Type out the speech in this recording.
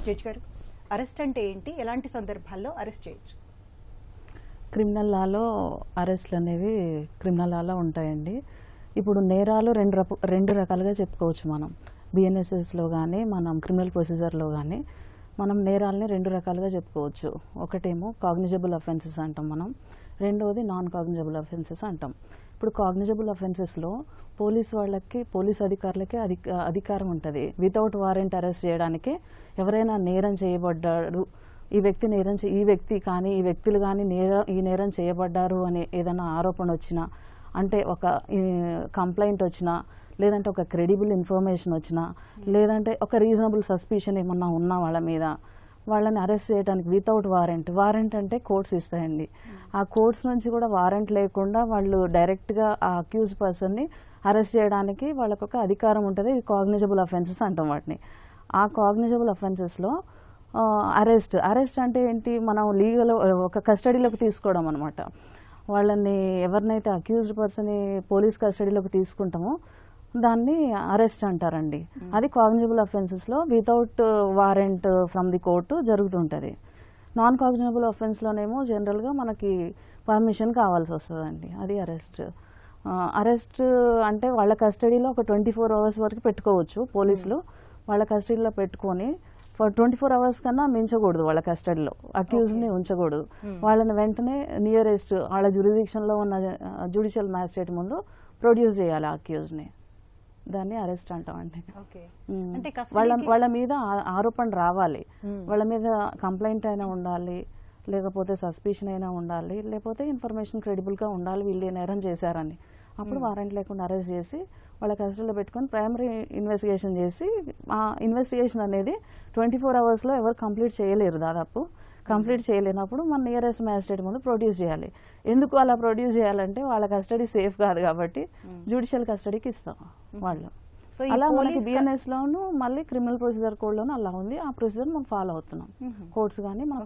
Judge గారు, arrest అంటే ఏంటి, ఎలాంటి సందర్భాల్లో అరెస్ట్ చేయొచ్చు? క్రిమినల్ లాలో అరెస్ట్లు అనేవి క్రిమినల్ లాలో ఉంటాయండి. ఇప్పుడు నేరాలు రెండు రకాలుగా చెప్పుకోవచ్చు. మనం బిఎన్ఎస్ఎస్లో కానీ మనం క్రిమినల్ ప్రొసీజర్లో కానీ మనం నేరాలని రెండు రకాలుగా చెప్పుకోవచ్చు. ఒకటేమో కాగ్నిజబుల్ అఫెన్సెస్ అంటాం మనం, రెండవది నాన్ కాగ్నిజబుల్ అఫెన్సెస్ అంటాం. ఇప్పుడు కాగ్నిజబుల్ అఫెన్సెస్లో పోలీస్ అధికారులకే అధికారం ఉంటుంది. వితౌట్ వారెంట్ అరెస్ట్ చేయడానికి ఎవరైనా నేరం చేయబడ్డాడు, ఈ వ్యక్తి కానీ ఈ వ్యక్తులు కానీ ఈ నేరం చేయబడ్డారు అని ఏదైనా ఆరోపణ వచ్చినా, అంటే ఒక కంప్లైంట్ వచ్చినా, లేదంటే ఒక క్రెడిబుల్ ఇన్ఫర్మేషన్ వచ్చినా, లేదంటే ఒక రీజనబుల్ సస్పిషన్ ఏమన్నా ఉన్నా వాళ్ళ మీద, వాళ్ళని అరెస్ట్ చేయడానికి వితౌట్ వారెంట్ అంటే కోర్ట్స్ ఇస్తాయండి. ఆ కోర్ట్స్ నుంచి కూడా వారెంట్ లేకుండా వాళ్ళు డైరెక్ట్గా ఆ అక్యూజ్ పర్సన్ని అరెస్ట్ చేయడానికి వాళ్ళకు ఒక అధికారం ఉంటుంది. ఇది కాగ్నిజబుల్ అఫెన్సెస్ అంటాం వాటిని. ఆ కాగ్నిజబుల్ అఫెన్సెస్లో అరెస్ట్ అంటే ఏంటి, మనం లీగల్ ఒక కస్టడీలోకి తీసుకోవడం అనమాట. వాళ్ళని ఎవరినైతే అక్యూజ్డ్ పర్సన్ పోలీస్ కస్టడీలోకి తీసుకుంటామో దాన్ని అరెస్ట్ అంటారండి. అది కాగ్నిజబుల్ అఫెన్సెస్లో without warrant from the court జరుగుతుంటుంది. నాన్ కాగ్నిజబుల్ అఫెన్స్లోనేమో జనరల్గా మనకి పర్మిషన్ కావాల్సి వస్తుందండి. అది అరెస్ట్ అంటే వాళ్ళ కస్టడీలో ఒక 24 hours వరకు పెట్టుకోవచ్చు పోలీసులు. వాళ్ళ కస్టడీలో పెట్టుకొని ఫర్ 24 hours కన్నా మించకూడదు వాళ్ళ కస్టడీలో, అక్యూజ్ని ఉంచకూడదు. వాళ్ళని వెంటనే నియరెస్ట్ వాళ్ళ జ్యూరిడిక్షన్లో ఉన్న జ్యుడిషియల్ మ్యాజిస్ట్రేట్ ముందు ప్రొడ్యూస్ చేయాలి ఆ అక్యూజ్ని. దాన్ని అరెస్ట్ అంటామండి. వాళ్ళ మీద ఆరోపణ రావాలి, వాళ్ళ మీద కంప్లైంట్ అయినా ఉండాలి, లేకపోతే సస్పిషన్ అయినా ఉండాలి, లేకపోతే ఇన్ఫర్మేషన్ క్రెడిబుల్గా ఉండాలి వీళ్ళు నేరం చేశారని. అప్పుడు వారెంట్ లేకుండా అరెస్ట్ చేసి వాళ్ళ కస్టడీలో పెట్టుకొని ప్రైమరీ ఇన్వెస్టిగేషన్ చేసి, ఆ ఇన్వెస్టిగేషన్ అనేది 24 hours ఎవరు కంప్లీట్ చేయలేరు. దాదాపు కంప్లీట్ చేయలేనప్పుడు మన నియరెస్ట్ మ్యాజిస్ట్రేట్ ముందు ప్రొడ్యూస్ చేయాలి. ఎందుకు అలా ప్రొడ్యూస్ చేయాలంటే వాళ్ళ కస్టడీ సేఫ్ కాదు కాబట్టి జ్యుడిషియల్ కస్టడీకి ఇస్తాం వాళ్ళు. అలా మనకి బిఎన్ఎస్లోను మళ్ళీ క్రిమినల్ ప్రొసీజర్ కోడ్లోనూ అలా ఉంది. ఆ ప్రొసీజర్ మనం ఫాలో అవుతున్నాం. కోర్ట్స్ కానీ మన